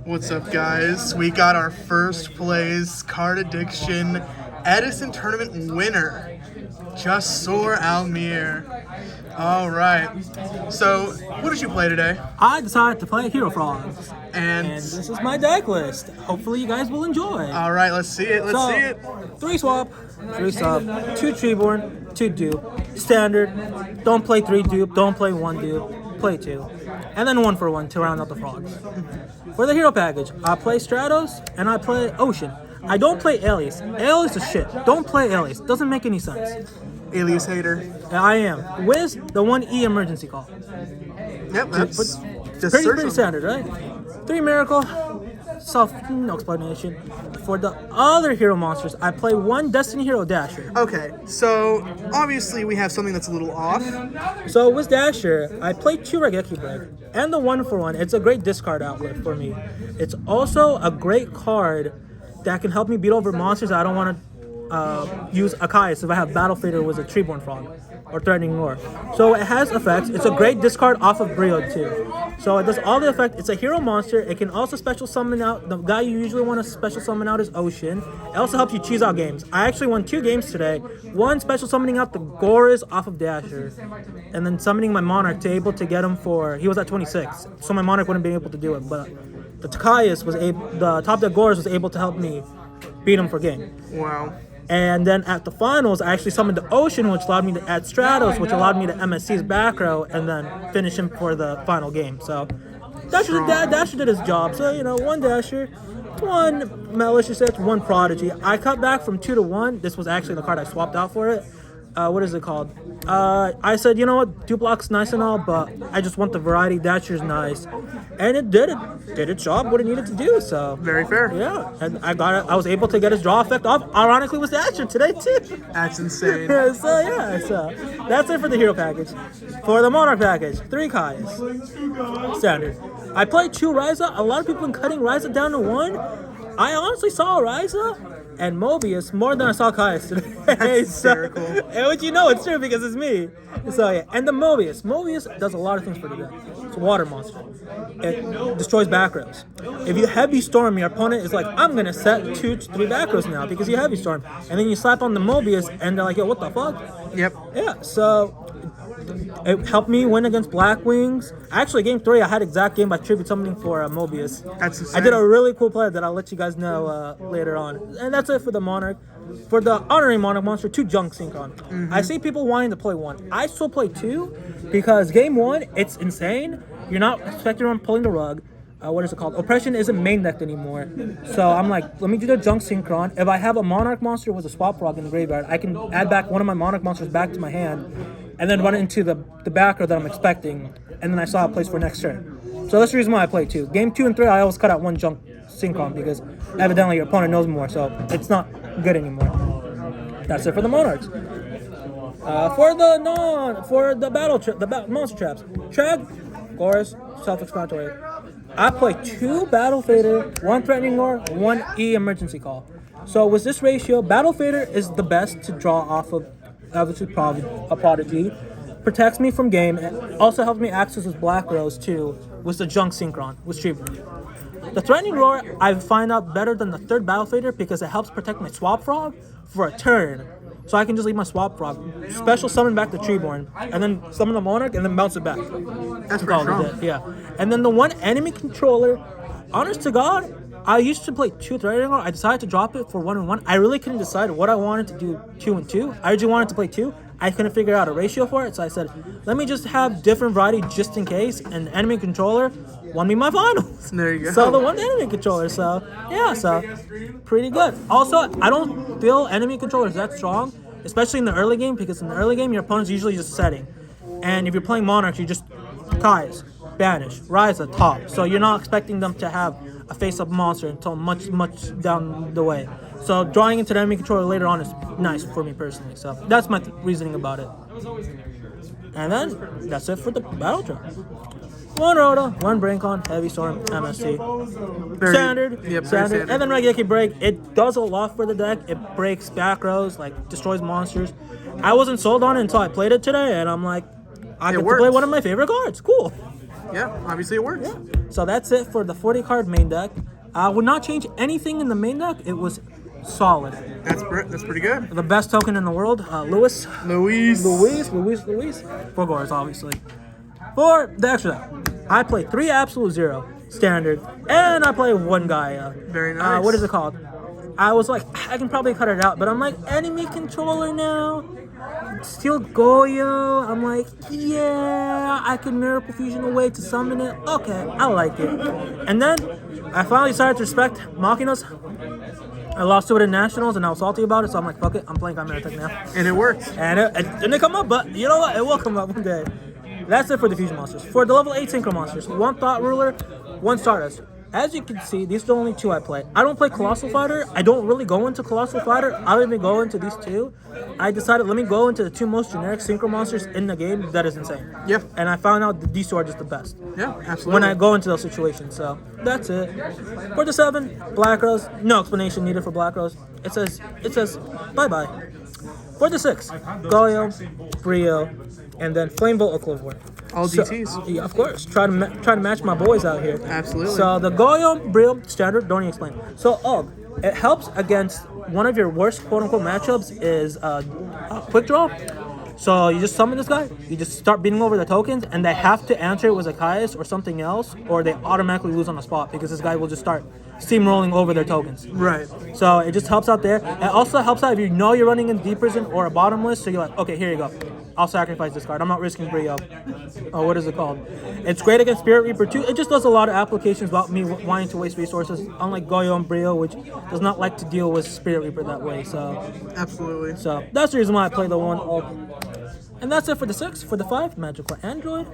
What's up, guys? We got our first place Card Addiction Edison Tournament winner, JASSOUR ELMIR. All right. So, what did you play today? I decided to play Hero Frogs. And this is my deck list. Hopefully you guys will enjoy. All right, let's see it. Let's see it. 3 swap, 3 sub, 2 Treeborn, 2 dupe. Standard. Don't play 3 dupe, don't play 1 dupe. Play 2. And then 1 for 1 to round out the frogs. For the hero package, I play Stratos and I play Ocean. I don't play Alias. Alias is shit. Don't play Alias. Doesn't make any sense. Alias hater. I am. Wiz, the 1E emergency call. Yep, that's just pretty standard, right? 3 Miracle, no explanation. For the other hero monsters, I play 1 Destiny Hero Dasher. Okay, so obviously we have something that's a little off. So with Dasher, I play 2 Regeki Break and the 1 for 1. It's a great discard outlet for me. It's also a great card that can help me beat over monsters I don't want to use Akai's if I have Battle Fader with a Treeborn Frog or Threatening Roar. So it has effects. It's a great discard off of Brio too. So it does all the effect. It's a hero monster. It can also special summon out. The guy you usually want to special summon out is Ocean. It also helps you cheese out games. I actually won 2 games today. 1 special summoning out the Goras off of Dasher, and then summoning my Monarch to able to get him for, he was at 26. So my Monarch wouldn't be able to do it, but the Takayas was able, the top deck Goras was able to help me beat him for game. Wow. And then at the finals, I actually summoned the Ocean, which allowed me to add Stratos, which allowed me to MSC's back row, and then finish him for the final game. So Dasher did his job. So, 1 Dasher, 1 Malicious Edge, 1 Prodigy. I cut back from 2 to 1. This was actually the card I swapped out for it. What is it called? I said, you know what, Duplock's nice and all, but I just want the variety. Dasher's nice. And it did its job, what it needed to do, so. Very fair. Yeah, and I was able to get his draw effect off, ironically, with Dasher today, too. That's insane. so that's it for the hero package. For the Monarch package, 3 Kais. Standard. I played 2 Ryza. A lot of people have been cutting Ryza down to 1. I honestly saw Ryza and Mobius more than I saw Kai's today. That's hysterical. And which it's true because it's me. So yeah, and the Mobius. Mobius does a lot of things for the deck. It's a water monster. It destroys back rows. If you heavy storm, your opponent is like, I'm gonna set 2 to 3 back rows now because you heavy storm. And then you slap on the Mobius and they're like, yo, what the fuck? Yep. Yeah, so it helped me win against Black Wings. Actually, game 3, I had exact game by tribute summoning for Mobius. That's insane. I did a really cool play that I'll let you guys know later on. And that's it for the Monarch. For the honoring Monarch monster, 2 Junk Synchron. Mm-hmm. I see people wanting to play 1. I still play 2 because game 1, it's insane. You're not expecting on pulling the rug. What is it called? Oppression isn't main decked anymore. So I'm like, let me do the Junk Synchron. If I have a Monarch monster with a swap frog in the graveyard, I can add back one of my Monarch monsters back to my hand and then run it into the back row that I'm expecting. And then I saw a place for next turn. So that's the reason why I play 2. Game 2 and 3, I always cut out 1 Junk Synchron because evidently your opponent knows more. So it's not good anymore. That's it for the Monarchs. For the monster traps, Trag, Chorus, self-explanatory. I play 2 Battle Fader, 1 Threatening Roar, 1 E emergency call. So with this ratio, Battle Fader is the best to draw off of obviously a Prodigy. Protects me from game and also helps me access with Black Rose too with the Junk Synchron with Streamer. The Threatening Roar I find out better than the 3rd Battle Fader because it helps protect my Swap Frog for a turn. So I can just leave my Swap Frog, special summon back the Treeborn, and then summon the Monarch and then bounce it back. That's pretty strong. Yeah. And then the 1 enemy controller, honest to God, I used to play 2 Threatening Roar. I decided to drop it for 1 and 1. I really couldn't decide what I wanted to do 2 and 2. I originally wanted to play 2. I couldn't figure out a ratio for it, so I said, let me just have different variety just in case, and enemy controller won me my finals. There you go. So the 1 enemy controller, so yeah, so pretty good. Also, I don't feel enemy controllers that strong, especially in the early game, because in the early game, your opponent's usually just setting. And if you're playing Monarchs, you just Kais, Banish, Ryza, top. So you're not expecting them to have a face-up monster until much down the way. So drawing into the enemy controller later on is nice for me personally. So that's my reasoning about it. And then that's it for the battle trap. 1 Rhoda, 1 Brinkon, Heavy Storm, MSC. Standard. And then Regeki Break. It does a lot for the deck. It breaks back rows, like destroys monsters. I wasn't sold on it until I played it today, and I'm like, I get to play one of my favorite cards. Cool. Yeah, obviously it works. So that's it for the 40 card main deck. I would not change anything in the main deck. It was solid. That's pretty good. The best token in the world, Luis. 4 Gores, obviously. For the extra deck, I play 3 Absolute Zero standard, and I play 1 Gaia. Very nice. What is it called? I was like, I can probably cut it out, but I'm like, enemy controller now. Still Goyo. I'm like, yeah, I can Miracle Fusion away to summon it. Okay, I like it. And then I finally decided to respect Machinas. I lost to it in Nationals, and I was salty about it, so I'm like, fuck it, I'm playing Chimera Tech now. And it worked. And it didn't come up, but you know what? It will come up one day. That's it for the Fusion Monsters. For the level 8 Synchro Monsters, 1 Thought Ruler, 1 Stardust. As you can see, these are the only 2 I play. I don't play Colossal Fighter. I don't really go into Colossal Fighter. I don't even go into these 2. I decided, let me go into the 2 most generic Synchro Monsters in the game. That is insane. Yep. And I found out that these 2 are just the best. Yeah, absolutely. When I go into those situations. So, that's it. For the 7, Black Rose. No explanation needed for Black Rose. It says, bye-bye. For the 6, Goyo, Brio, and then Flame Bolt or Clover. All DTs. Yeah, of course. Try to match my boys out here. Absolutely. So the Goyo, Brio, standard, don't even explain. So it helps against one of your worst quote-unquote matchups is Quick Draw. So you just summon this guy, you just start beating over the tokens, and they have to answer it with Zacchaeus or something else, or they automatically lose on the spot because this guy will just start steamrolling over their tokens. Right. So it just helps out there. It also helps out if you know you're running in deep prison or a bottomless, so you're like, okay, here you go. I'll sacrifice this card. I'm not risking Brio. Oh, what is it called? It's great against Spirit Reaper too. It just does a lot of applications without me wanting to waste resources, unlike Goyo and Brio, which does not like to deal with Spirit Reaper that way. So absolutely. So that's the reason why I play the 1 Ulp. And that's it for the 6. For the 5, Magical Android,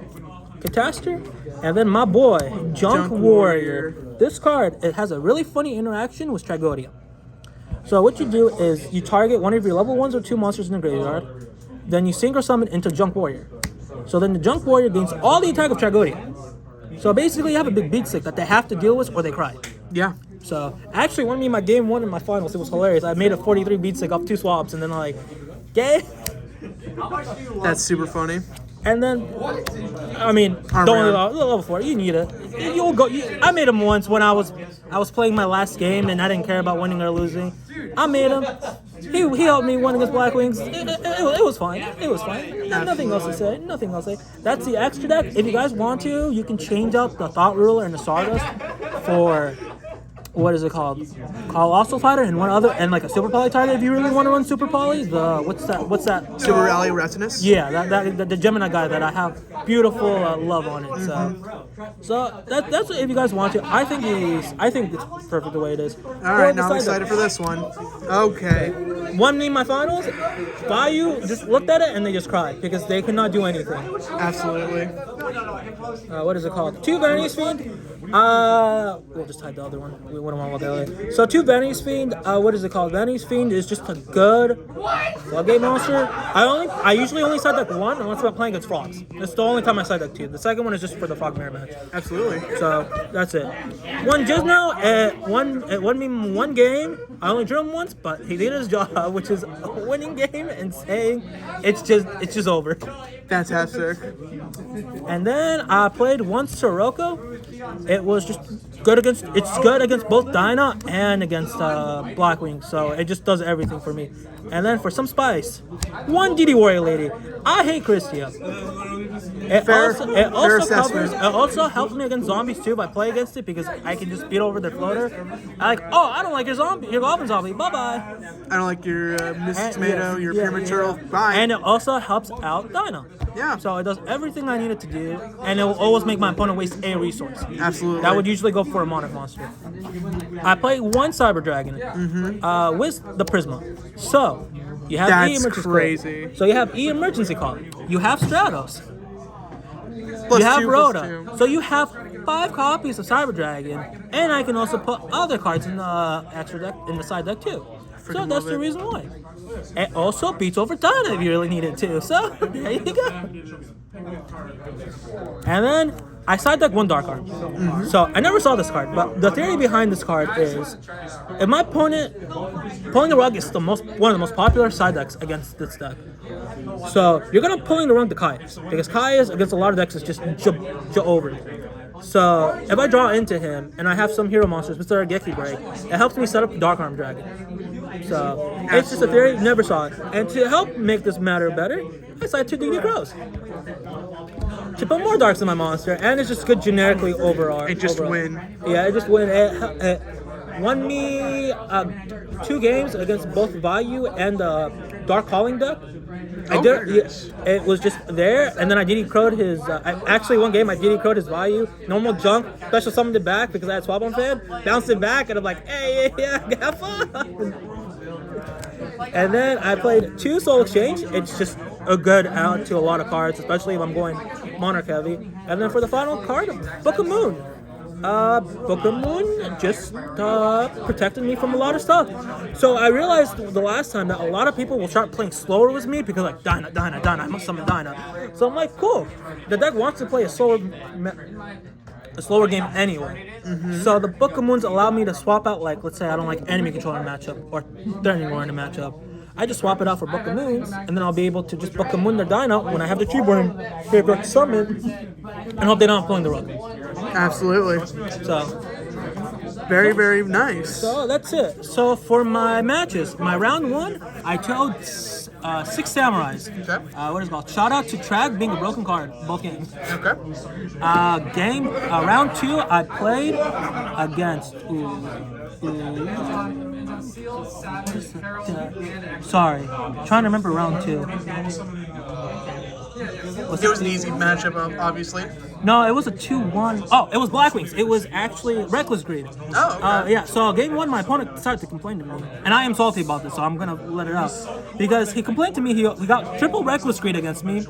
Catastor, and then my boy, Junk Warrior. This card, it has a really funny interaction with Tragodia. So what you do is you target one of your level 1s or 2 monsters in the graveyard, then you Synchro Summon into Junk Warrior. So then the Junk Warrior gains all the attack of Tragodia. So basically you have a big beat stick that they have to deal with or they cry. Yeah. So actually when me my game 1 in my finals, it was hilarious. I made a 43 beat stick off 2 swaps, and then I'm like, okay. That's super funny. And then, I mean, don't level 4. You need it. You'll go. I made him once when I was playing my last game and I didn't care about winning or losing. I made him. He helped me win against Black Wings. It was fine. It was fine. Nothing else to say. Nothing else to say. That's the extra deck. If you guys want to, you can change out the Thought Ruler and the Stardust for. What is it called? Colossal Fighter and one other, and like a Super Poly target if you really want to run Super Poly. The what's that? Super Rally Retinus? Yeah, the Gemini guy that I have beautiful love on it. So that's if you guys want to. I think it's perfect the way it is. All right, now I'm excited for this one. Okay. One in my finals, Bayou just looked at it and they just cried because they could not do anything. Absolutely. What is it called? 2 Vanity's Fiend. We'll just type the other one. We wouldn't want to look at it. So 2 Vanity's Fiend. What is it called? Vanity's Fiend is just a good floodgate monster. I usually only side deck 1 unless I'm playing against frogs. That's the only time I side deck 2. The second one is just for the frog mirror match. Absolutely. So that's it. 1 Gizmo at one game. I only drew him once, but he did his job, which is a winning game and saying it's just over. Fantastic. And then I played 1 Sirocco. It was just good against both Dyna and against Blackwing, so it just does everything for me. And then for some spice, 1 DD Warrior Lady. I hate Christia. It also helps me against zombies too if I play against it because I can just beat over their floater. I don't like your Goblin Zombie. Bye bye. I don't like your Mrs. Tomato, your Pyramid Turtle. Bye. And it also helps out Dyna. Yeah. So it does everything I need it to do, and it will always make my opponent waste a resource. Absolutely. That would usually go for a Monarch monster. I play 1 Cyber Dragon with the Prisma. So you have That's crazy. Call. So you have emergency call. You have Stratos. Plus you have 2, Rhoda. +2. So you have 5 copies of Cyber Dragon, and I can also put other cards in the extra deck in the side deck too. So that's the reason why. It also beats over Donna if you really need it to. So there you go. And then I side deck one dark card. So I never saw this card, but the theory behind this card is if my opponent pulling the rug is one of the most popular side decks against this deck. So you're gonna pulling the rug to Kaius because Kaius against a lot of decks is just over. So if I draw into him and I have some hero monsters, Mr. Regeki Break, it helps me set up Dark Arm Dragon. So it's just a theory, never saw it. And to help make this matter better, I side 2 DD Crows to put more darks in my monster, and it's just good generically overall. It just win. Yeah, it just win. It won me 2 games against both Vayu and Dark Calling deck. It was just there, and then I DD Crow'd his. Actually, one game I DD Crow'd his Vayu, normal junk, special summoned it back because I had Swap on Fan, bounced it back, and I'm like, hey, yeah, have fun. And then I played 2 Soul Exchange. It's just a good out to a lot of cards, especially if I'm going Monarch heavy. And then for the final card, Book of Moon. Book of Moon just protected me from a lot of stuff. So I realized the last time that a lot of people will start playing slower with me because like Dinah, I must summon Dinah. So I'm like, cool. The deck wants to play a slower game anyway. So the Book of Moons allow me to swap out, like, let's say I don't like enemy controller matchup or threatening war in a matchup. I just swap it out for Book of Moons, and then I'll be able to just Book of Moon their Dino when I have the Treeborn favorite summon, and hope they don't pulling the rug. Absolutely. So very, very nice. So that's it. So for my matches, my round 1, I chose 6 Samurais. Okay. What is it called? Shout out to Trag being a broken card, both games. Okay. Round 2, I played against. Sorry, trying to remember round 2. It was an easy matchup, obviously. No, it was a 2-1. Oh, it was Blackwings. It was actually Reckless Greed. Oh, okay. Yeah, so game 1, my opponent started to complain to me. And I am salty about this, so I'm going to let it out. Because he complained to me, he got triple Reckless Greed against me.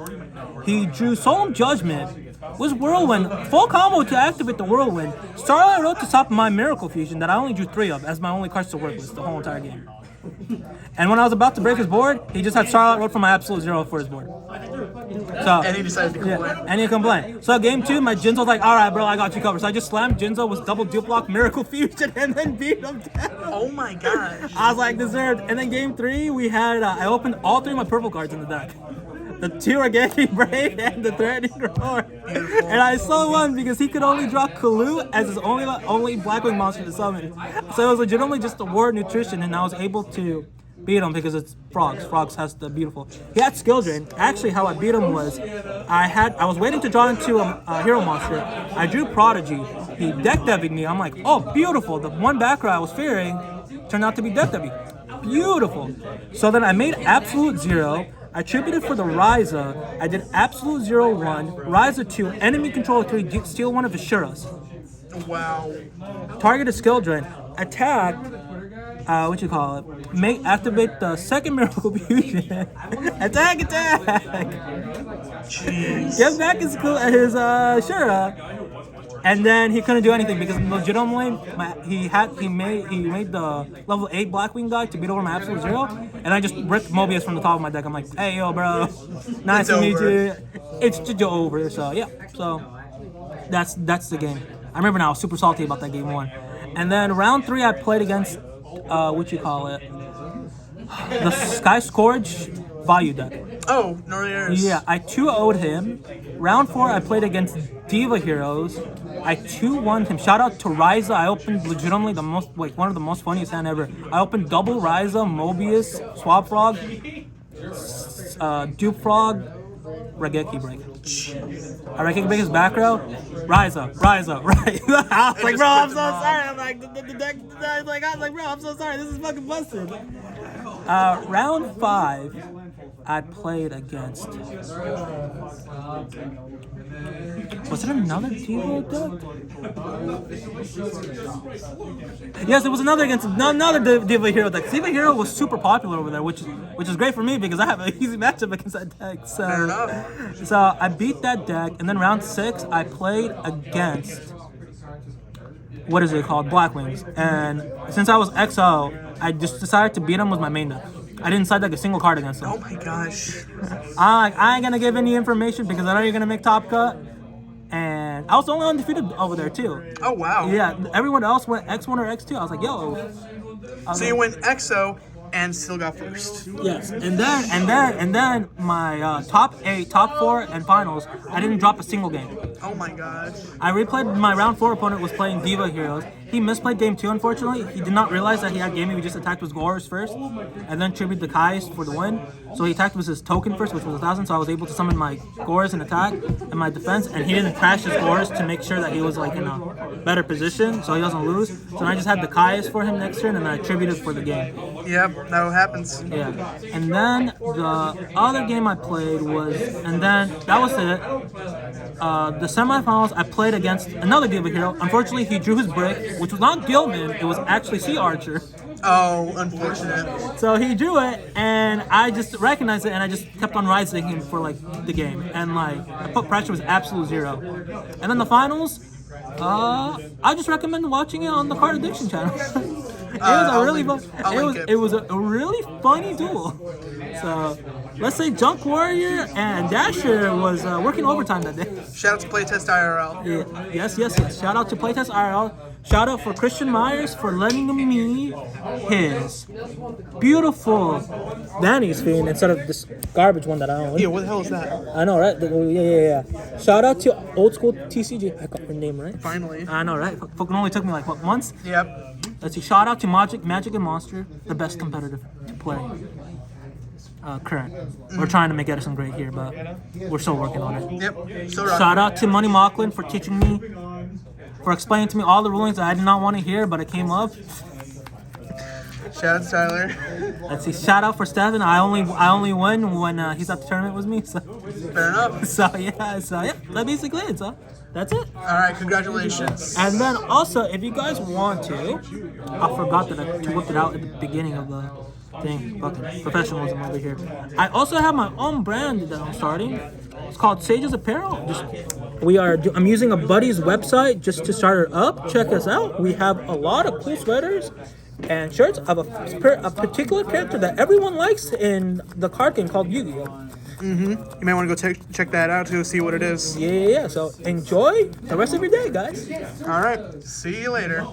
He drew Solemn Judgment, was Whirlwind, full combo to activate the Whirlwind. Starlight Road to stop my Miracle Fusion that I only drew 3 of as my only cards to work with the whole entire game. And when I was about to break his board, he just had Starlight Road for my absolute 0 for his board. So, and he decided to complain. Yeah, and he complained. So game 2, my Jinzo was like, alright bro, I got you covered. So I just slammed Jinzo with double dupe block, Miracle Fusion, and then beat him down. Oh my gosh. I was like, deserved. And then game 3, we had, I opened all 3 of my purple cards in the deck. The 2 Regeki Braid and the Threatening Roar. And I saw one because he could only draw Kalu as his only Blackwing monster to summon. So it was legitimately just a War Nutrition, and I was able to beat him because it's Frogs. Frogs has the beautiful. He had Skill Drain. Actually, how I beat him was I was waiting to draw into a hero monster. I drew Prodigy. He deck devied me. I'm like, oh, beautiful. The one backer I was fearing turned out to be deck devy. Beautiful. So then I made Absolute 0. I tributed for the Ryza. I did Absolute 0-1, Ryza 2, Enemy Controller 3, steal one of his Shuras. Wow. Target a Skill Drain. Attack, activate the second Miracle Fusion. attack! Jeez. Get back his Shura. And then he couldn't do anything because legitimately he made the level 8 Blackwing guy to beat over my Absolute 0, and I just ripped Mobius from the top of my deck. I'm like, hey yo bro, nice to meet you. It's just over. So yeah, so that's the game. I remember now, I was super salty about that game 1. And then round 3 I played against the Sky Scourge Vayu deck. Oh, Norriers. Yeah, I 2-0'd him. Round 4, I played against Diva Heroes. I 2-1'd him. Shout out to Ryza. I opened legitimately one of the most funniest hand ever. I opened double Ryza, Mobius, Swap Frog, Dupe Frog, Regeki Break. I Regeki Break his back row. Ryza. I was like, bro, I'm so sorry. I'm like, I was like, bro, I'm so sorry. This is fucking busted. Round 5. I played against. Was it another Diva deck? Yes, it was another Diva Hero deck. Diva Hero was super popular over there, which is great for me because I have an easy matchup against that deck. Fair enough. So I beat that deck, and then round 6 I played against. What is it called? Blackwings. And since I was XO, I just decided to beat him with my main deck. I didn't side like a single card against them. Oh my gosh. I ain't gonna give any information because I know you're gonna make top cut. And I was the only undefeated over there too. Oh wow. Yeah, everyone else went X1 or X2. I was like, yo. So you went EXO and still got first. Yes, and then my top 8, top 4, and finals, I didn't drop a single game. Oh my gosh. I replayed my round 4 opponent was playing Diva Heroes. He misplayed game 2, unfortunately. He did not realize that he had gaming. He just attacked with Gorers first, and then tributed the Kais for the win. So he attacked with his token first, which was 1,000. So I was able to summon my Gorers and attack and my defense, and he didn't crash his Gorers to make sure that he was like in a better position, so he doesn't lose. So I just had the Kais for him next turn, and then I tributed for the game. Yep, that happens. Yeah, and then the other game I played was, and then that was it. The semifinals I played against another Diva Hero. Unfortunately, he drew his brick, which was not Gilman, it was actually Sea Archer. Oh, unfortunate. So he drew it, and I just recognized it, and I just kept on rising him for like the game, and like I put pressure was absolute 0. And then the finals, I just recommend watching it on the Card Addiction channel. It was a really funny duel. So let's say Junk Warrior and Dasher was working overtime that day. Shout out to Playtest IRL. Yeah. Yes. Shout out to Playtest IRL. Shout out for Christian Myers for lending me his beautiful Danny's Fiend instead of this garbage one that I own. Yeah, what the hell is that? I know, right? Yeah. Shout out to old school TCG. I got her name right. Finally. I know, right? Fucking only took me like what, months? Yep. Let's see. Shout out to Magic and Monster, the best competitive to play. Current. We're trying to make Edison great here, but we're still working on it. Yep. Shout out to Money Mocklin for teaching me, for explaining to me all the rulings that I did not want to hear, but it came up. Shout out to Tyler. Let's see. Shout out for Steven. I only win when he's at the tournament with me. So. Fair enough. So yeah. That's basically it. So that's it. All right. Congratulations. And then also, if you guys want to, I forgot that I whipped it out at the beginning of the thing. Fucking professionalism over here. I also have my own brand that I'm starting. It's called Sage's Apparel. I'm using a buddy's website just to start it up. Check us out. We have a lot of cool sweaters and shirts of a particular character that everyone likes in the card game called Yu-Gi-Oh! You may want to go check that out to see what it is. Yeah. So enjoy the rest of your day, guys. All right. See you later.